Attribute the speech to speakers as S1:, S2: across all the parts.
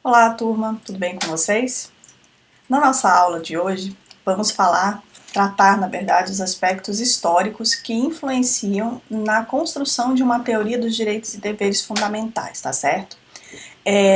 S1: Olá, turma, tudo bem com vocês? Na nossa aula de hoje, vamos tratar, na verdade, os aspectos históricos que influenciam na construção de uma teoria dos direitos e deveres fundamentais, tá certo?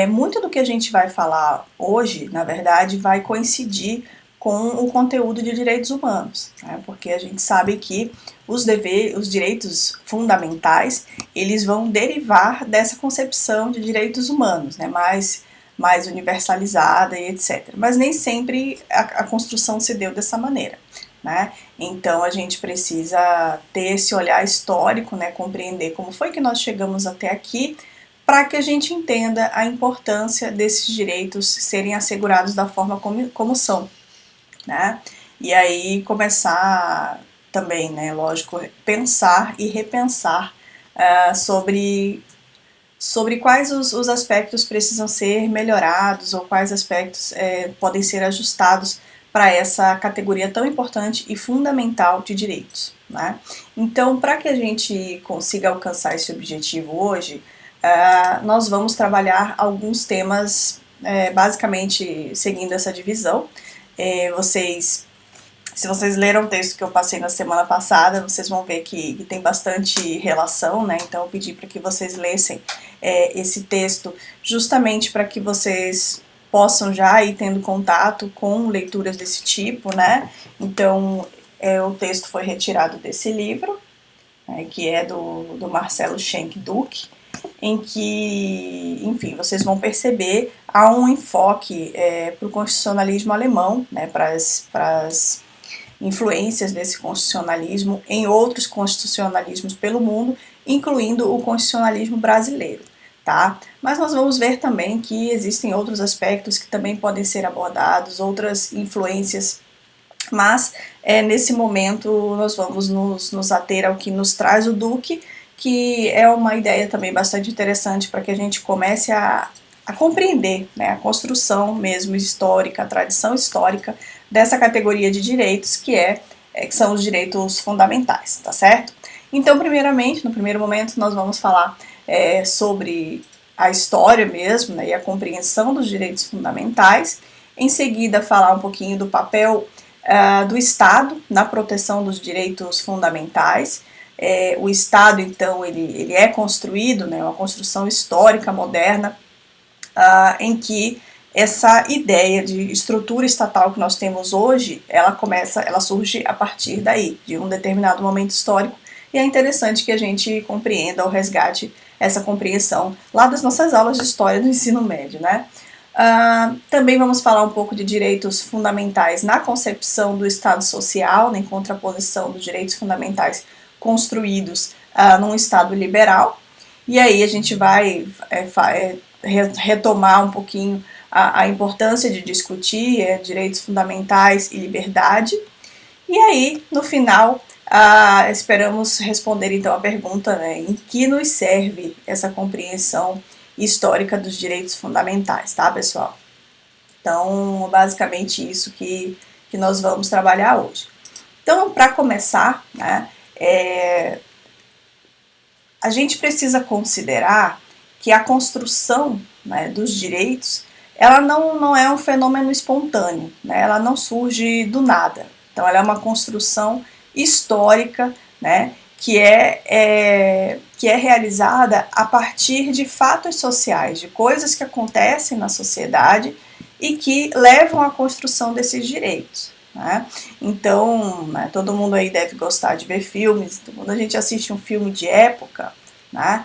S1: Muito do que a gente vai falar hoje, na verdade, vai coincidir com o conteúdo de direitos humanos, né? Porque a gente sabe que os direitos fundamentais, eles vão derivar dessa concepção de direitos humanos, né? Mais universalizada e etc. Mas nem sempre a construção se deu dessa maneira, né? Então a gente precisa ter esse olhar histórico, né? Compreender como foi que nós chegamos até aqui, para que a gente entenda a importância desses direitos serem assegurados da forma como são, né? E aí começar também, né, lógico, pensar e repensar sobre quais os aspectos precisam ser melhorados ou quais aspectos podem ser ajustados para essa categoria tão importante e fundamental de direitos, né? Então, para que a gente consiga alcançar esse objetivo hoje, nós vamos trabalhar alguns temas, basicamente seguindo essa divisão. Se vocês leram o texto que eu passei na semana passada, vocês vão ver que tem bastante relação, né? Então eu pedi para que vocês lessem esse texto justamente para que vocês possam já ir tendo contato com leituras desse tipo, né? Então o texto foi retirado desse livro, né, que é do Marcelo Schenck Duck, em que, enfim, vocês vão perceber há um enfoque para o constitucionalismo alemão, né, para as influências desse constitucionalismo em outros constitucionalismos pelo mundo, incluindo o constitucionalismo brasileiro, tá? Mas nós vamos ver também que existem outros aspectos que também podem ser abordados, outras influências, mas nesse momento nós vamos nos ater ao que nos traz o Duque, que é uma ideia também bastante interessante para que a gente comece a compreender, né, a construção mesmo histórica, a tradição histórica dessa categoria de direitos que são os direitos fundamentais, tá certo? Então, primeiramente, no primeiro momento, nós vamos falar sobre a história mesmo, né, e a compreensão dos direitos fundamentais. Em seguida, falar um pouquinho do papel do Estado na proteção dos direitos fundamentais. O Estado, então, ele é construído, né, uma construção histórica moderna, em que essa ideia de estrutura estatal que nós temos hoje, ela surge a partir daí, de um determinado momento histórico, e é interessante que a gente compreenda ou resgate essa compreensão lá das nossas aulas de história do ensino médio, né? Também vamos falar um pouco de direitos fundamentais na concepção do Estado social, né, em contraposição dos direitos fundamentais construídos num Estado liberal, e aí a gente vai retomar um pouquinho a importância de discutir direitos fundamentais e liberdade. E aí, no final, esperamos responder então a pergunta, né, em que nos serve essa compreensão histórica dos direitos fundamentais, tá, pessoal? Então, basicamente isso que nós vamos trabalhar hoje. Então, para começar, né, a gente precisa considerar que a construção, né, dos direitos, ela não é um fenômeno espontâneo, né, ela não surge do nada. Então, ela é uma construção histórica, né, que é realizada a partir de fatos sociais, de coisas que acontecem na sociedade e que levam à construção desses direitos, né? Então, né, todo mundo aí deve gostar de ver filmes. Quando a gente assiste um filme de época, né,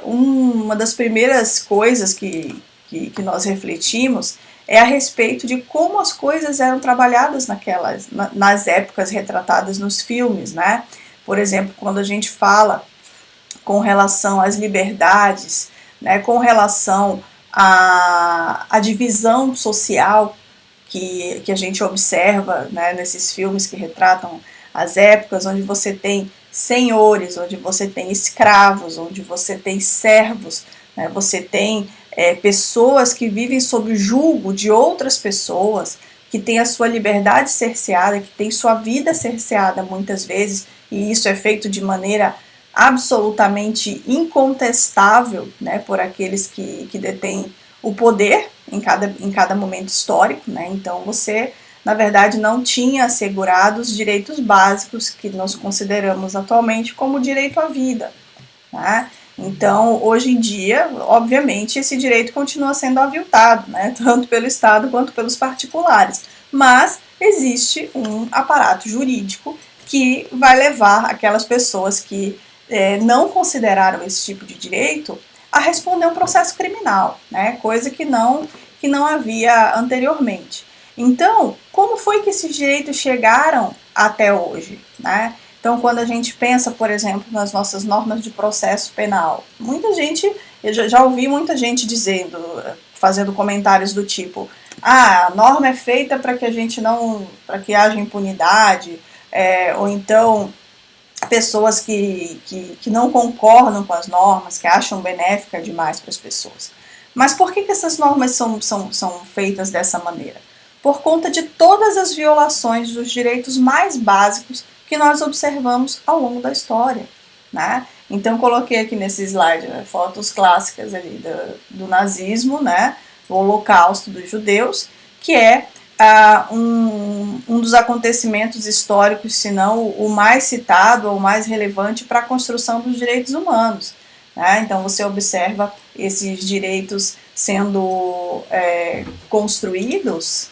S1: uma das primeiras coisas que nós refletimos é a respeito de como as coisas eram trabalhadas nas épocas retratadas nos filmes, né? Por exemplo, quando a gente fala com relação às liberdades, né, com relação à divisão social que a gente observa, né, nesses filmes que retratam as épocas, onde você tem senhores, onde você tem escravos, onde você tem servos, né, você tem pessoas que vivem sob o julgo de outras pessoas, que têm a sua liberdade cerceada, que têm sua vida cerceada muitas vezes, e isso é feito de maneira absolutamente incontestável, né, por aqueles que detêm o poder em cada momento histórico, né? Então você, na verdade, não tinha assegurado os direitos básicos que nós consideramos atualmente como o direito à vida, né? Então, hoje em dia, obviamente, esse direito continua sendo aviltado, né? Tanto pelo Estado quanto pelos particulares, mas existe um aparato jurídico que vai levar aquelas pessoas que não consideraram esse tipo de direito a responder um processo criminal, né? Coisa que não havia anteriormente. Então, como foi que esses direitos chegaram até hoje, né? Então, quando a gente pensa, por exemplo, nas nossas normas de processo penal, muita gente, eu já ouvi muita gente dizendo, fazendo comentários do tipo, a norma é feita para que a gente não, para que haja impunidade, ou então pessoas que não concordam com as normas, que acham benéfica demais para as pessoas. Mas por que essas normas são feitas dessa maneira? Por conta de todas as violações dos direitos mais básicos que nós observamos ao longo da história, né? Então coloquei aqui nesse slide, né, fotos clássicas ali do nazismo, né, o Holocausto dos judeus, que é um dos acontecimentos históricos, se não o mais citado ou o mais relevante para a construção dos direitos humanos, né? Então você observa esses direitos sendo construídos.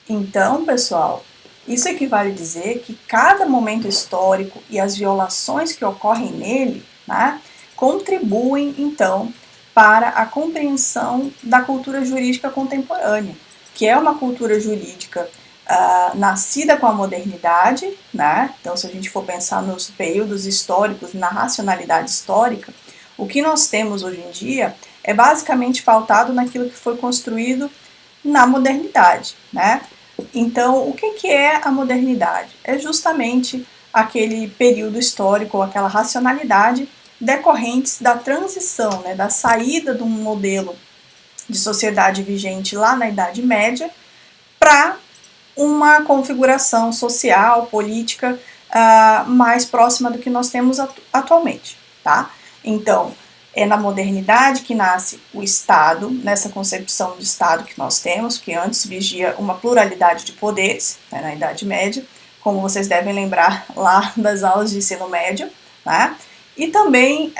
S1: Então, pessoal, isso equivale a dizer que cada momento histórico e as violações que ocorrem nele, né, contribuem, então, para a compreensão da cultura jurídica contemporânea, que é uma cultura jurídica nascida com a modernidade, né? Então, se a gente for pensar nos períodos históricos, na racionalidade histórica, o que nós temos hoje em dia é basicamente pautado naquilo que foi construído na modernidade, né? Então, o que é a modernidade? É justamente aquele período histórico, ou aquela racionalidade decorrentes da transição, né, da saída de um modelo de sociedade vigente lá na Idade Média para uma configuração social, política mais próxima do que nós temos atualmente, tá? Então, é na modernidade que nasce o Estado, nessa concepção de Estado que nós temos, que antes vigia uma pluralidade de poderes, né, na Idade Média, como vocês devem lembrar lá das aulas de ensino médio, né? E também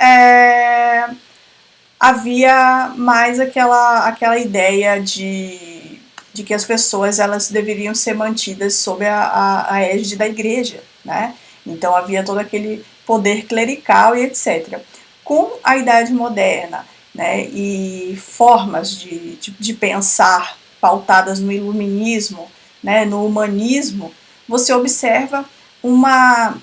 S1: havia mais aquela ideia de que as pessoas elas deveriam ser mantidas sob a égide da igreja, né? Então havia todo aquele poder clerical e etc. Com a Idade Moderna, né, e formas de pensar pautadas no iluminismo, né, no humanismo, você observa uma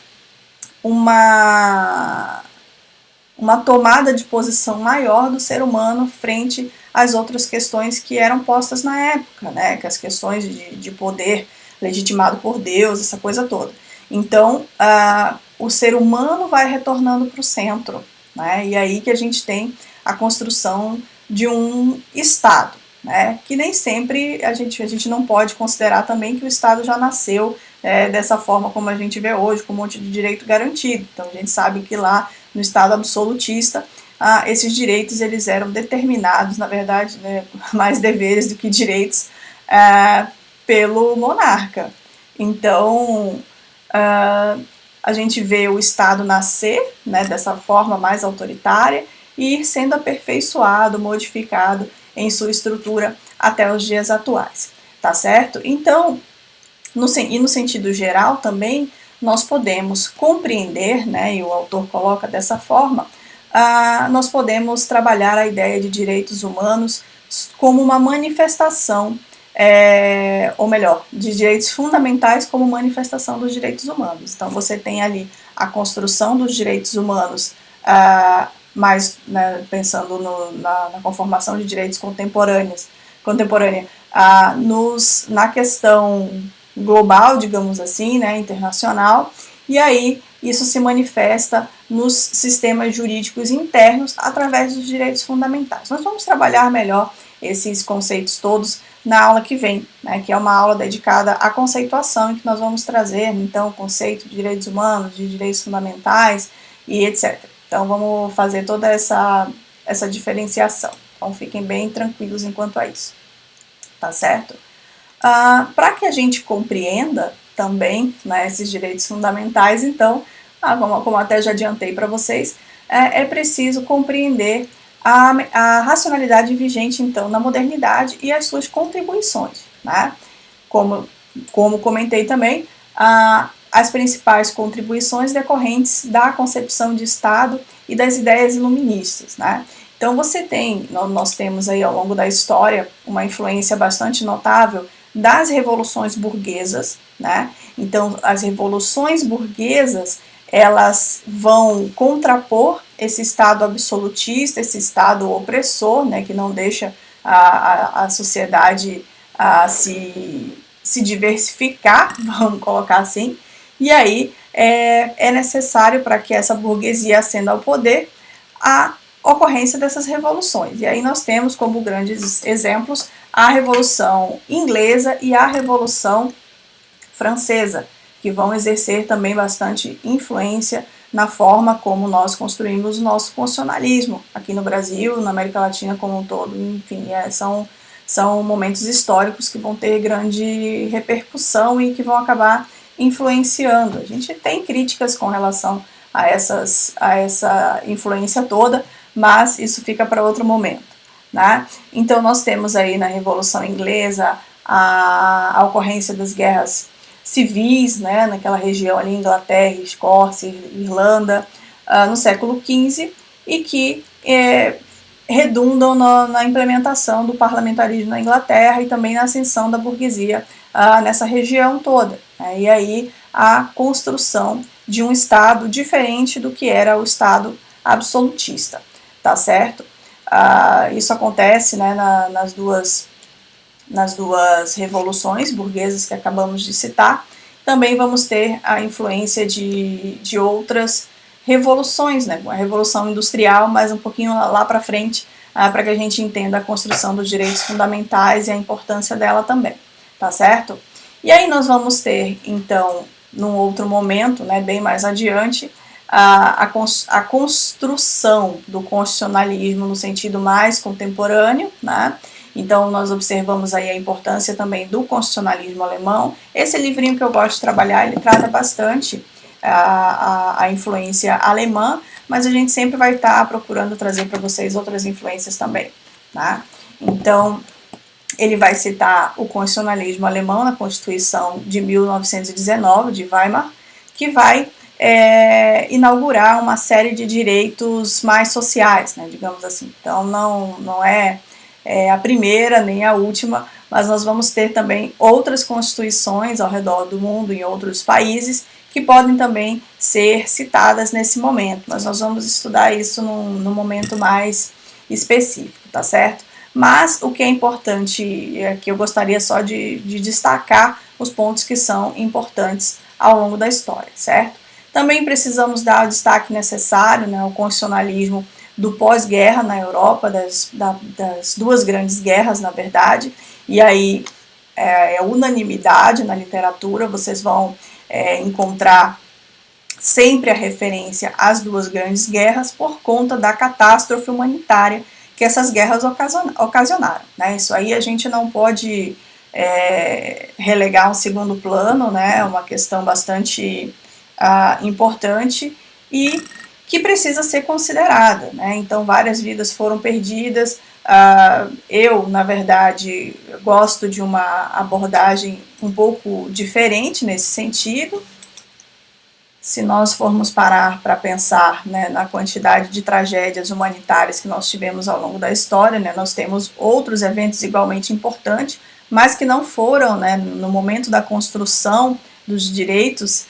S1: tomada de posição maior do ser humano frente às outras questões que eram postas na época, né, que as questões de poder legitimado por Deus, essa coisa toda. Então, o ser humano vai retornando para o centro, né, e aí que a gente tem a construção de um Estado, né, que nem sempre a gente não pode considerar também que o Estado já nasceu dessa forma como a gente vê hoje, com um monte de direito garantido. Então a gente sabe que lá no Estado absolutista, esses direitos eles eram determinados, na verdade, né, mais deveres do que direitos, pelo monarca. Então, a gente vê o Estado nascer, né, dessa forma mais autoritária e ir sendo aperfeiçoado, modificado em sua estrutura até os dias atuais, tá certo? Então, no sentido geral também, nós podemos compreender, né, e o autor coloca dessa forma, nós podemos trabalhar a ideia de direitos humanos como uma manifestação, ou melhor, de direitos fundamentais como manifestação dos direitos humanos. Então você tem ali a construção dos direitos humanos, mais, né, pensando na conformação de direitos contemporânea, na questão global, digamos assim, né, internacional, e aí isso se manifesta nos sistemas jurídicos internos através dos direitos fundamentais. Nós vamos trabalhar melhor esses conceitos todos na aula que vem, né, que é uma aula dedicada à conceituação, em que nós vamos trazer, então, o conceito de direitos humanos, de direitos fundamentais e etc. Então, vamos fazer toda essa essa diferenciação. Então fiquem bem tranquilos enquanto a isso, tá certo? Para que a gente compreenda também, né, esses direitos fundamentais, então, como até já adiantei para vocês, é preciso compreender a racionalidade vigente, então, na modernidade e as suas contribuições, né? Como comentei também, as principais contribuições decorrentes da concepção de Estado e das ideias iluministas, né? Então nós temos aí ao longo da história uma influência bastante notável das revoluções burguesas, né? Então as revoluções burguesas, elas vão contrapor esse Estado absolutista, esse Estado opressor, né, que não deixa a sociedade se diversificar, vamos colocar assim, e aí é necessário, para que essa burguesia ascenda ao poder, a ocorrência dessas revoluções. E aí nós temos como grandes exemplos a Revolução Inglesa e a Revolução Francesa, que vão exercer também bastante influência na forma como nós construímos o nosso constitucionalismo aqui no Brasil, na América Latina como um todo. Enfim, são momentos históricos que vão ter grande repercussão e que vão acabar influenciando. A gente tem críticas com relação a essa influência toda, mas isso fica para outro momento, né? Então nós temos aí na Revolução Inglesa a ocorrência das guerras civis, né, naquela região ali, Inglaterra, Escócia, Irlanda, no século XV, e que redundam na implementação do parlamentarismo na Inglaterra e também na ascensão da burguesia nessa região toda. Né? E aí a construção de um Estado diferente do que era o Estado absolutista, tá certo? Isso acontece, né, nas duas revoluções burguesas que acabamos de citar. Também vamos ter a influência de outras revoluções, né? A Revolução Industrial, mas um pouquinho lá para frente, para que a gente entenda a construção dos direitos fundamentais e a importância dela também, tá certo? E aí nós vamos ter, então, num outro momento, né, bem mais adiante, a construção do constitucionalismo no sentido mais contemporâneo, né? Então nós observamos aí a importância também do constitucionalismo alemão. Esse livrinho que eu gosto de trabalhar, ele trata bastante a influência alemã, mas a gente sempre vai estar procurando trazer para vocês outras influências também, tá? Então ele vai citar o constitucionalismo alemão na Constituição de 1919, de Weimar, que vai inaugurar uma série de direitos mais sociais, né, digamos assim. Então não é a primeira nem a última, mas nós vamos ter também outras constituições ao redor do mundo, em outros países, que podem também ser citadas nesse momento, mas nós vamos estudar isso num momento mais específico, tá certo? Mas o que é importante, aqui eu gostaria só de destacar os pontos que são importantes ao longo da história, certo? Também precisamos dar o destaque necessário, né, ao constitucionalismo do pós-guerra na Europa, das duas grandes guerras, na verdade, e aí é unanimidade na literatura, vocês vão encontrar sempre a referência às duas grandes guerras por conta da catástrofe humanitária que essas guerras ocasionaram, né? Isso aí a gente não pode relegar um segundo plano, né? É uma questão bastante importante e que precisa ser considerada, né? Então várias vidas foram perdidas. Eu, na verdade, gosto de uma abordagem um pouco diferente nesse sentido. Se nós formos parar para pensar, né, na quantidade de tragédias humanitárias que nós tivemos ao longo da história, né, nós temos outros eventos igualmente importantes, mas que não foram, né, no momento da construção dos direitos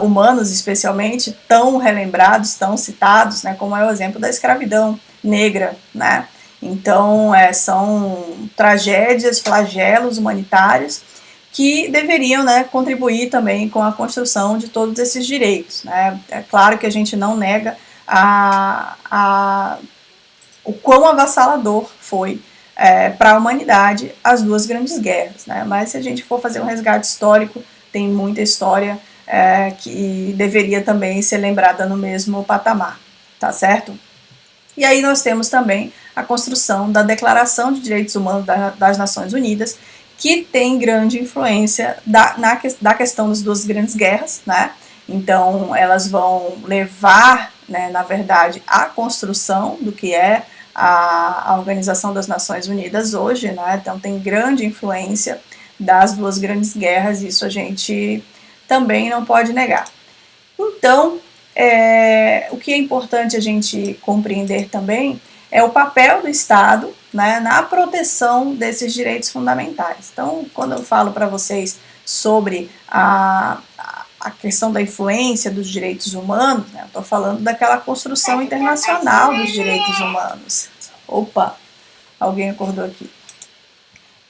S1: humanos, especialmente, tão relembrados, tão citados, né, como é o exemplo da escravidão negra, né? Então, são tragédias, flagelos humanitários que deveriam, né, contribuir também com a construção de todos esses direitos, né? É claro que a gente não nega o quão avassalador foi para a humanidade as duas grandes guerras, né? Mas se a gente for fazer um resgate histórico, tem muita história que deveria também ser lembrada no mesmo patamar, tá certo? E aí nós temos também a construção da Declaração de Direitos Humanos das Nações Unidas, que tem grande influência da questão das duas grandes guerras, né? Então, elas vão levar, né, na verdade, à construção do que é a Organização das Nações Unidas hoje, né? Então, tem grande influência das duas grandes guerras, isso a gente também não pode negar. Então, o que é importante a gente compreender também é o papel do Estado, né, na proteção desses direitos fundamentais. Então, quando eu falo para vocês sobre a questão da influência dos direitos humanos, né, eu estou falando daquela construção internacional dos direitos humanos. Opa, alguém acordou aqui.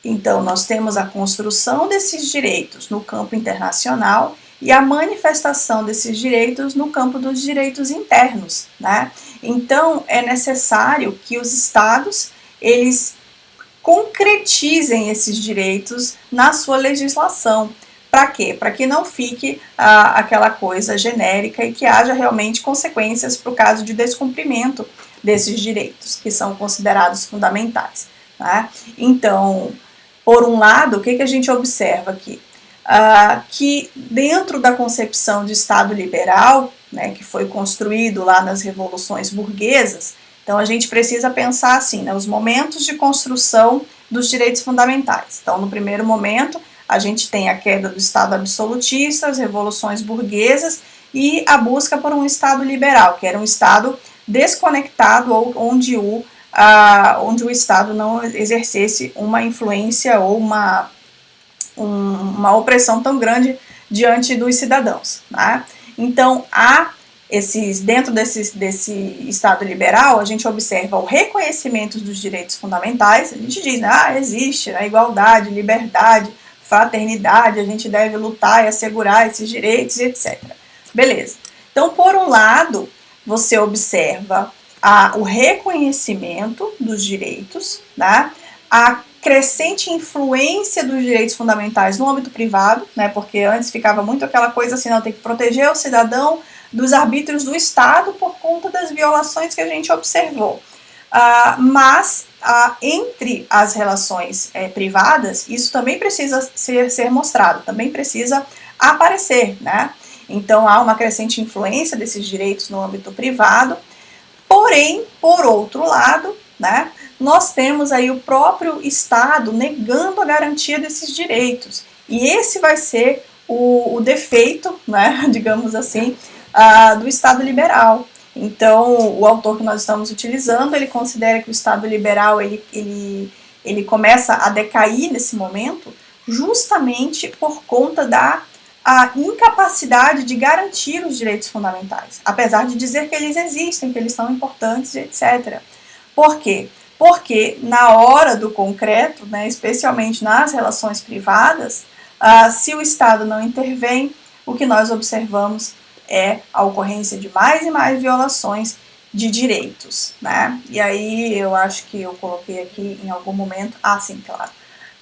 S1: Então, nós temos a construção desses direitos no campo internacional e a manifestação desses direitos no campo dos direitos internos, né? Então, é necessário que os estados, eles concretizem esses direitos na sua legislação. Para quê? Para que não fique aquela coisa genérica e que haja realmente consequências para o caso de descumprimento desses direitos, que são considerados fundamentais, né? Então, por um lado, o que a gente observa aqui? Que dentro da concepção de Estado liberal, né, que foi construído lá nas revoluções burguesas, então a gente precisa pensar assim, né, os momentos de construção dos direitos fundamentais. Então, no primeiro momento, a gente tem a queda do Estado absolutista, as revoluções burguesas e a busca por um Estado liberal, que era um Estado desconectado, ou onde o Estado não exercesse uma influência ou uma opressão tão grande diante dos cidadãos, né? Então, dentro desse Estado liberal, a gente observa o reconhecimento dos direitos fundamentais, a gente diz, né, existe a igualdade, liberdade, fraternidade, a gente deve lutar e assegurar esses direitos, etc. Beleza. Então, por um lado, você observa o reconhecimento dos direitos, né, a crescente influência dos direitos fundamentais no âmbito privado, né, porque antes ficava muito aquela coisa assim, não, tem que proteger o cidadão dos arbítrios do Estado por conta das violações que a gente observou. Mas entre as relações privadas, isso também precisa ser mostrado, também precisa aparecer, né? Então, há uma crescente influência desses direitos no âmbito privado, porém, por outro lado, né, nós temos aí o próprio Estado negando a garantia desses direitos. E esse vai ser o defeito, né, digamos assim, do Estado liberal. Então, o autor que nós estamos utilizando, ele considera que o Estado liberal ele começa a decair nesse momento justamente por conta da incapacidade de garantir os direitos fundamentais, apesar de dizer que eles existem, que eles são importantes, etc. Por quê? Porque na hora do concreto, né, especialmente nas relações privadas, se o Estado não intervém, o que nós observamos é a ocorrência de mais e mais violações de direitos, né? E aí eu acho que eu coloquei aqui em algum momento, sim, claro,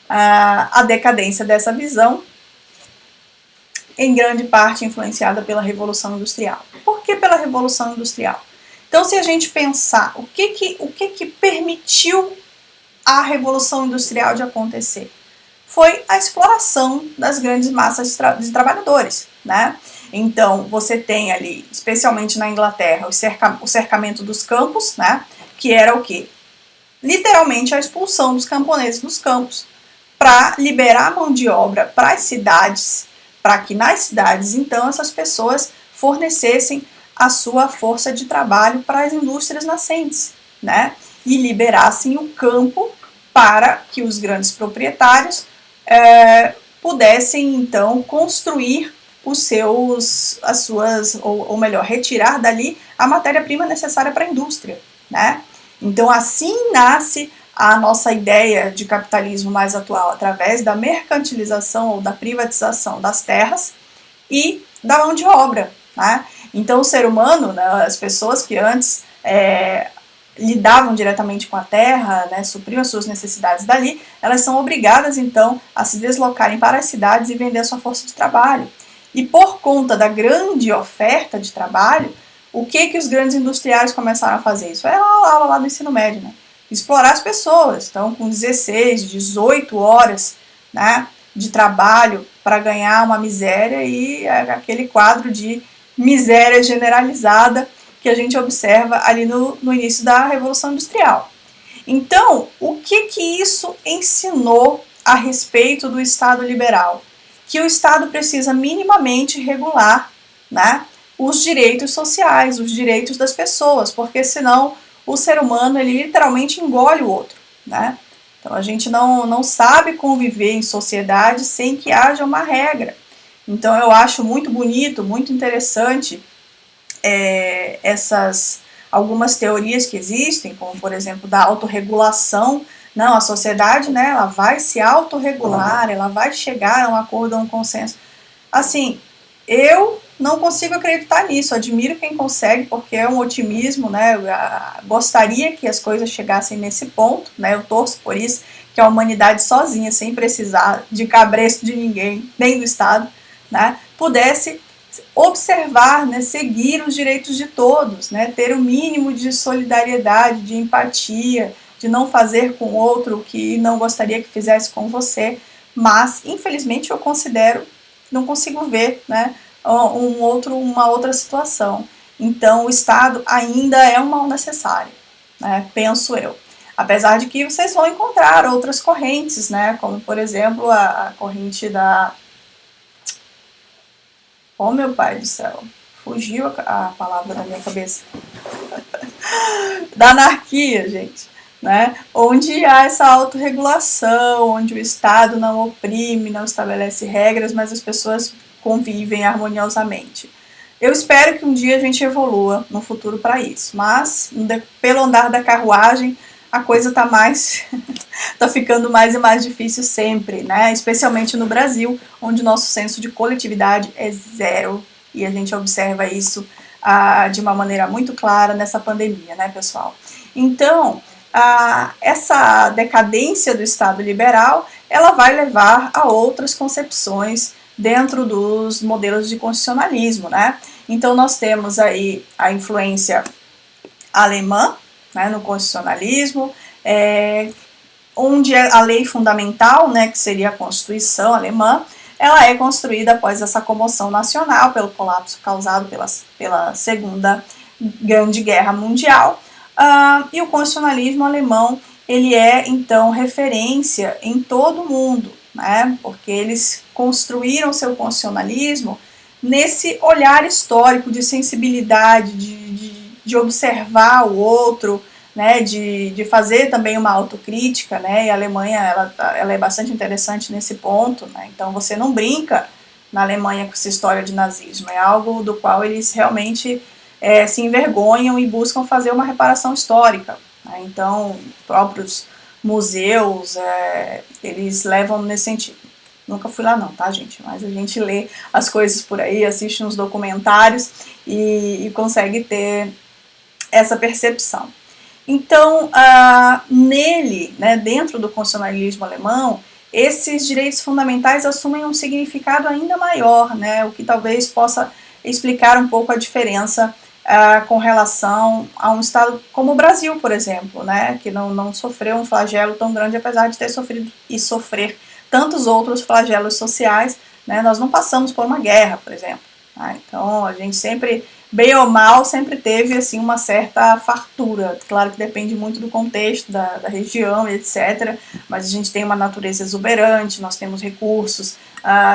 S1: a decadência dessa visão, em grande parte influenciada pela Revolução Industrial. Por que pela Revolução Industrial? Então, se a gente pensar o que permitiu a Revolução Industrial de acontecer, foi a exploração das grandes massas de trabalhadores, né? Então, você tem ali, especialmente na Inglaterra, o cercamento dos campos, né? Que era o quê? Literalmente a expulsão dos camponeses dos campos, para liberar mão de obra para as cidades, para que nas cidades, então, essas pessoas fornecessem a sua força de trabalho para as indústrias nascentes, né? E liberassem o campo para que os grandes proprietários pudessem, então, construir ou melhor, retirar dali a matéria-prima necessária para a indústria, né? Então, assim nasce a nossa ideia de capitalismo mais atual, através da mercantilização ou da privatização das terras e da mão de obra, né? Então, o ser humano, né, as pessoas que antes lidavam diretamente com a terra, né, supriam as suas necessidades dali, elas são obrigadas, então, a se deslocarem para as cidades e vender a sua força de trabalho. E por conta da grande oferta de trabalho, O que os grandes industriais começaram a fazer? Isso é a aula lá do ensino médio, né? Explorar as pessoas. Então, com 16, 18 horas, né, de trabalho para ganhar uma miséria, e aquele quadro de miséria generalizada que a gente observa ali no início da Revolução Industrial. Então, o que isso ensinou a respeito do Estado liberal? Que o Estado precisa minimamente regular, né, os direitos sociais, os direitos das pessoas, porque senão o ser humano ele literalmente engole o outro, né? Então a gente não sabe conviver em sociedade sem que haja uma regra. Então eu acho muito bonito, muito interessante essas algumas teorias que existem, como por exemplo da autorregulação. Não, a sociedade, né, ela vai se autorregular, ela vai chegar a um acordo, a um consenso. Assim, eu não consigo acreditar nisso, admiro quem consegue, porque é um otimismo, né, eu gostaria que as coisas chegassem nesse ponto, né, eu torço por isso, que a humanidade sozinha, sem precisar de cabresto de ninguém, nem do Estado, né, pudesse observar, né, seguir os direitos de todos, né, ter o mínimo de solidariedade, de empatia, de não fazer com o outro o que não gostaria que fizesse com você, mas infelizmente eu considero, não consigo ver, né, uma outra situação. Então o Estado ainda é um mal necessário, né, penso eu. Apesar de que vocês vão encontrar outras correntes, né, como por exemplo a corrente da... Oh, meu pai do céu, fugiu a palavra da minha cabeça. Da anarquia, gente, né? Onde há essa autorregulação, onde o Estado não oprime, não estabelece regras, mas as pessoas convivem harmoniosamente. Eu espero que um dia a gente evolua no futuro para isso, mas pelo andar da carruagem a coisa tá mais tá ficando mais e mais difícil sempre, né? Especialmente no Brasil, onde o nosso senso de coletividade é zero, e a gente observa isso de uma maneira muito clara nessa pandemia, né, pessoal? Então, essa decadência do Estado liberal, ela vai levar a outras concepções dentro dos modelos de constitucionalismo, né? Então nós temos aí a influência alemã, né, no constitucionalismo, onde a lei fundamental, né, que seria a Constituição alemã, ela é construída após essa comoção nacional, pelo colapso causado pela Segunda Grande Guerra Mundial, e o constitucionalismo alemão, ele é, então, referência em todo o mundo, né, porque eles construíram seu constitucionalismo nesse olhar histórico de sensibilidade, de observar o outro, né, de fazer também uma autocrítica, né, e a Alemanha ela é bastante interessante nesse ponto, né, então você não brinca na Alemanha com essa história de nazismo, é algo do qual eles realmente se envergonham e buscam fazer uma reparação histórica, né, então próprios museus, eles levam nesse sentido. Nunca fui lá não, tá, gente? Mas a gente lê as coisas por aí, assiste uns documentários e consegue ter essa percepção. Então, nele, né, dentro do constitucionalismo alemão, esses direitos fundamentais assumem um significado ainda maior, né, o que talvez possa explicar um pouco a diferença com relação a um estado como o Brasil, por exemplo, né, que não sofreu um flagelo tão grande, apesar de ter sofrido e sofrer tantos outros flagelos sociais, né, nós não passamos por uma guerra, por exemplo. Tá? Então, a gente sempre, bem ou mal, sempre teve assim, uma certa fartura. Claro que depende muito do contexto, da região, etc. Mas a gente tem uma natureza exuberante, nós temos recursos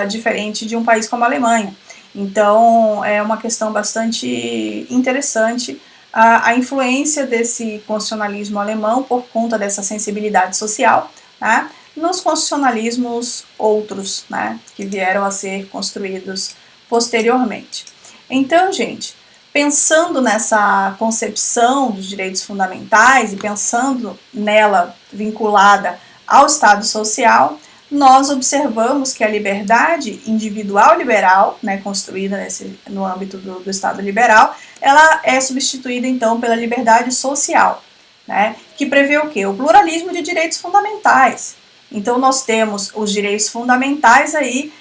S1: diferente de um país como a Alemanha. Então, é uma questão bastante interessante a influência desse constitucionalismo alemão por conta dessa sensibilidade social, tá? Nos constitucionalismos outros, né, que vieram a ser construídos posteriormente. Então, gente, pensando nessa concepção dos direitos fundamentais e pensando nela vinculada ao Estado social, nós observamos que a liberdade individual liberal, né, construída no âmbito do Estado liberal, ela é substituída então pela liberdade social, né, que prevê o quê? O pluralismo de direitos fundamentais. Então nós temos os direitos fundamentais aí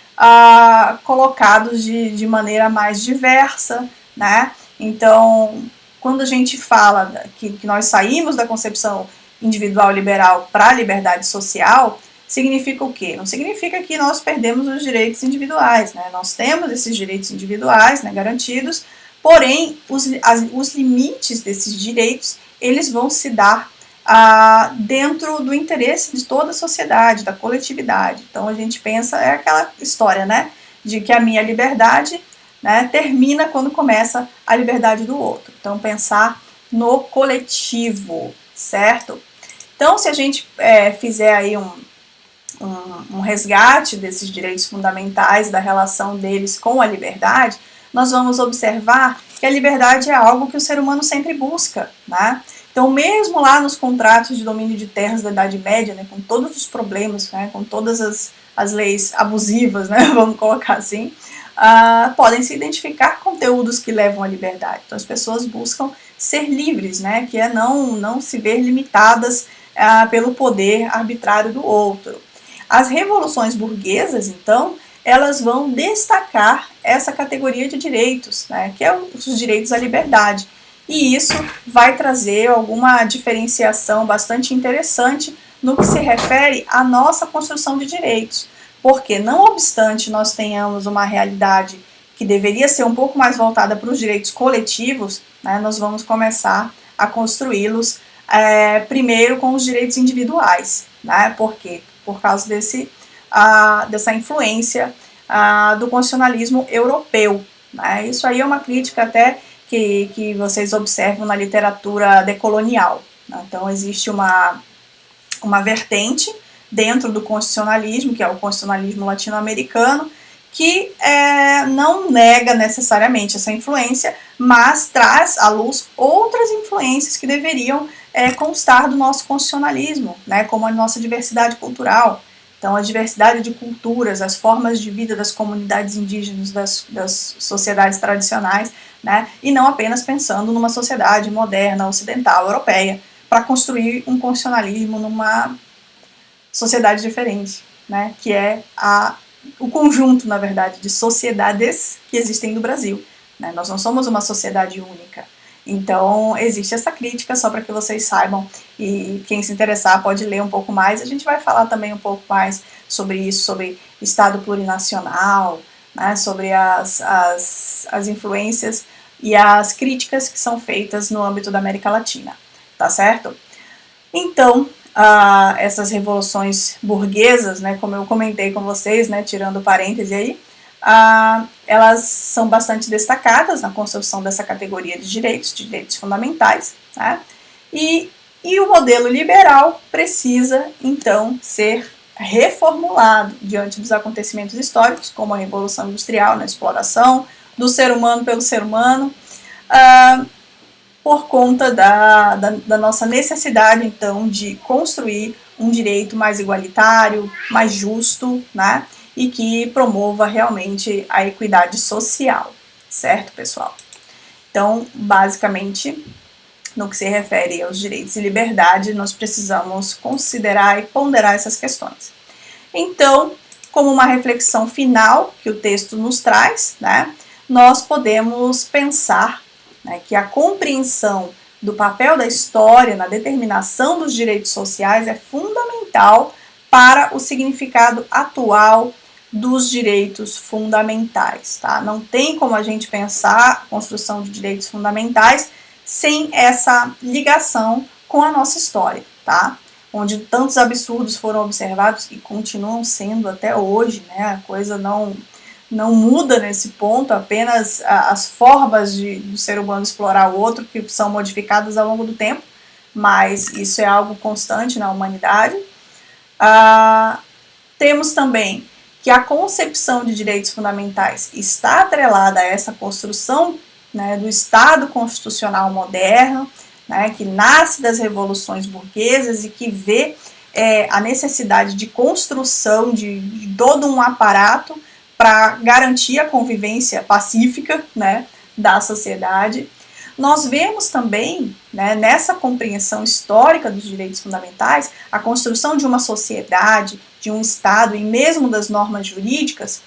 S1: colocados de maneira mais diversa, né? Então, quando a gente fala que nós saímos da concepção individual liberal para a liberdade social, significa o quê? Não significa que nós perdemos os direitos individuais, né? Nós temos esses direitos individuais, né, garantidos, porém, os limites desses direitos, eles vão se dar dentro do interesse de toda a sociedade, da coletividade. Então, a gente pensa, é aquela história, né, de que a minha liberdade, né, termina quando começa a liberdade do outro. Então, pensar no coletivo, certo? Então, se a gente fizer aí um resgate desses direitos fundamentais, da relação deles com a liberdade, nós vamos observar que a liberdade é algo que o ser humano sempre busca, né? Então, mesmo lá nos contratos de domínio de terras da Idade Média, né, com todos os problemas, né, com todas as leis abusivas, né, vamos colocar assim, podem se identificar conteúdos que levam à liberdade. Então, as pessoas buscam ser livres, né, que é não se ver limitadas pelo poder arbitrário do outro. As revoluções burguesas, então, elas vão destacar essa categoria de direitos, né, que é os direitos à liberdade. E isso vai trazer alguma diferenciação bastante interessante no que se refere à nossa construção de direitos. Porque, não obstante nós tenhamos uma realidade que deveria ser um pouco mais voltada para os direitos coletivos, né, nós vamos começar a construí-los primeiro com os direitos individuais. Né? Por quê? Por causa dessa influência do constitucionalismo europeu. Né? Isso aí é uma crítica até que vocês observam na literatura decolonial. Né? Então, existe uma vertente dentro do constitucionalismo, que é o constitucionalismo latino-americano, que não nega necessariamente essa influência, mas traz à luz outras influências que deveriam constar do nosso constitucionalismo, né, como a nossa diversidade cultural. Então, a diversidade de culturas, as formas de vida das comunidades indígenas, das sociedades tradicionais, né, e não apenas pensando numa sociedade moderna, ocidental, europeia, para construir um constitucionalismo numa sociedade diferente, né, que é o conjunto, na verdade, de sociedades que existem no Brasil. Né? Nós não somos uma sociedade única. Então, existe essa crítica, só para que vocês saibam, e quem se interessar pode ler um pouco mais. A gente vai falar também um pouco mais sobre isso, sobre Estado plurinacional, né, sobre as influências e as críticas que são feitas no âmbito da América Latina, tá certo? Então, essas revoluções burguesas, né, como eu comentei com vocês, né, tirando o parêntese aí, elas são bastante destacadas na construção dessa categoria de direitos fundamentais, né? E o modelo liberal precisa, então, ser reformulado diante dos acontecimentos históricos, como a Revolução Industrial, na exploração do ser humano pelo ser humano, por conta da nossa necessidade, então, de construir um direito mais igualitário, mais justo, né? E que promova realmente a equidade social, certo, pessoal? Então, basicamente, no que se refere aos direitos e liberdade, nós precisamos considerar e ponderar essas questões. Então, como uma reflexão final que o texto nos traz, né, nós podemos pensar, né, que a compreensão do papel da história na determinação dos direitos sociais é fundamental para o significado atual dos direitos fundamentais, tá? Não tem como a gente pensar a construção de direitos fundamentais sem essa ligação com a nossa história, tá? Onde tantos absurdos foram observados e continuam sendo até hoje, né? A coisa não muda nesse ponto, apenas as formas do ser humano explorar o outro que são modificadas ao longo do tempo, mas isso é algo constante na humanidade. Temos também que a concepção de direitos fundamentais está atrelada a essa construção, né, do Estado constitucional moderno, né, que nasce das revoluções burguesas e que vê a necessidade de construção de todo um aparato para garantir a convivência pacífica, né, da sociedade. Nós vemos também, né, nessa compreensão histórica dos direitos fundamentais, a construção de uma sociedade, de um Estado e mesmo das normas jurídicas,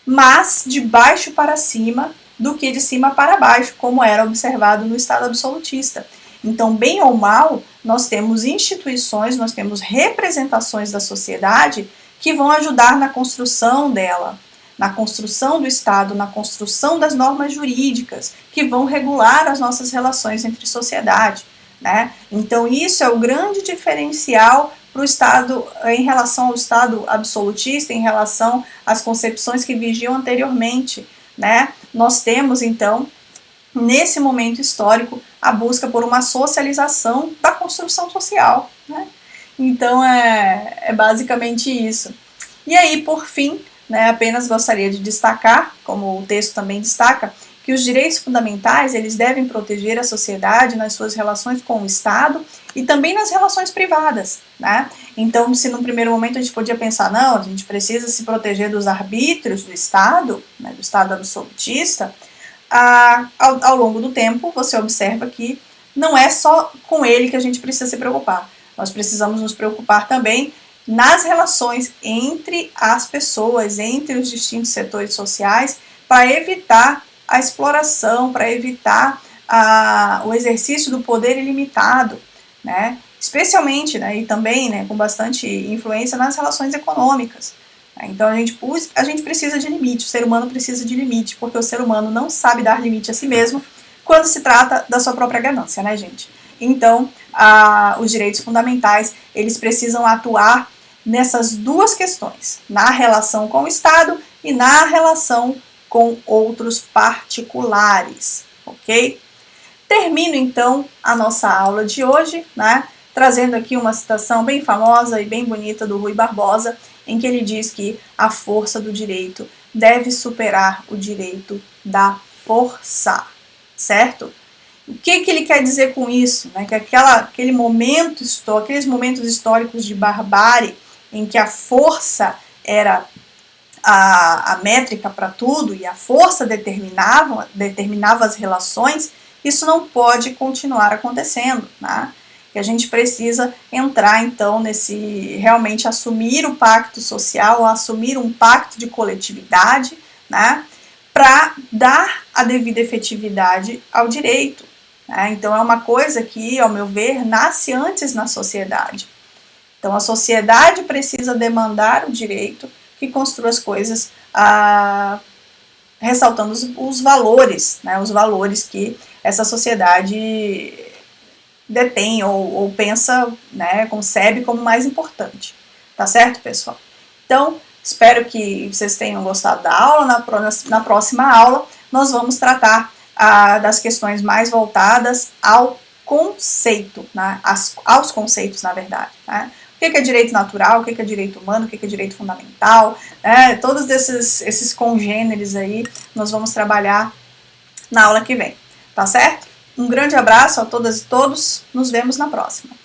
S1: mas de baixo para cima, do que de cima para baixo, como era observado no Estado absolutista. Então, bem ou mal, nós temos instituições, nós temos representações da sociedade que vão ajudar na construção dela, na construção do Estado, na construção das normas jurídicas, que vão regular as nossas relações entre sociedade, né? Então, isso é o grande diferencial para o Estado, em relação ao Estado absolutista, em relação às concepções que vigiam anteriormente, né? Nós temos, então, nesse momento histórico, a busca por uma socialização da construção social, né? Então, é basicamente isso. E aí, por fim, né, apenas gostaria de destacar, como o texto também destaca, que os direitos fundamentais, eles devem proteger a sociedade nas suas relações com o Estado e também nas relações privadas, né? Então, se num primeiro momento a gente podia pensar, não, a gente precisa se proteger dos arbítrios do Estado, né, do Estado absolutista, ao longo do tempo você observa que não é só com ele que a gente precisa se preocupar. Nós precisamos nos preocupar também nas relações entre as pessoas, entre os distintos setores sociais, para evitar a exploração, para evitar o exercício do poder ilimitado, né? Especialmente, né, e também, né, com bastante influência nas relações econômicas. Então a gente precisa de limite, o ser humano precisa de limite, porque o ser humano não sabe dar limite a si mesmo quando se trata da sua própria ganância, né, gente? Então, os direitos fundamentais, eles precisam atuar nessas duas questões, na relação com o Estado e na relação com outros particulares, ok? Termino então a nossa aula de hoje, né, trazendo aqui uma citação bem famosa e bem bonita do Rui Barbosa, em que ele diz que a força do direito deve superar o direito da força, certo? O que ele quer dizer com isso? Né? Que aqueles momentos históricos de barbárie, em que a força era a métrica para tudo e a força determinava as relações, isso não pode continuar acontecendo, né? E a gente precisa entrar então realmente assumir o pacto social, assumir um pacto de coletividade, né? Para dar a devida efetividade ao direito, né? Então é uma coisa que, ao meu ver, nasce antes na sociedade. Então a sociedade precisa demandar o direito que construa as coisas, ressaltando os valores, né, os valores que essa sociedade detém ou pensa, né, concebe como mais importante. Tá certo, pessoal? Então, espero que vocês tenham gostado da aula. Na próxima aula, nós vamos tratar das questões mais voltadas ao conceito, né, aos conceitos, na verdade, né? O que é direito natural, o que é direito humano, o que é direito fundamental, né? Todos esses congêneres aí nós vamos trabalhar na aula que vem, tá certo? Um grande abraço a todas e todos, nos vemos na próxima.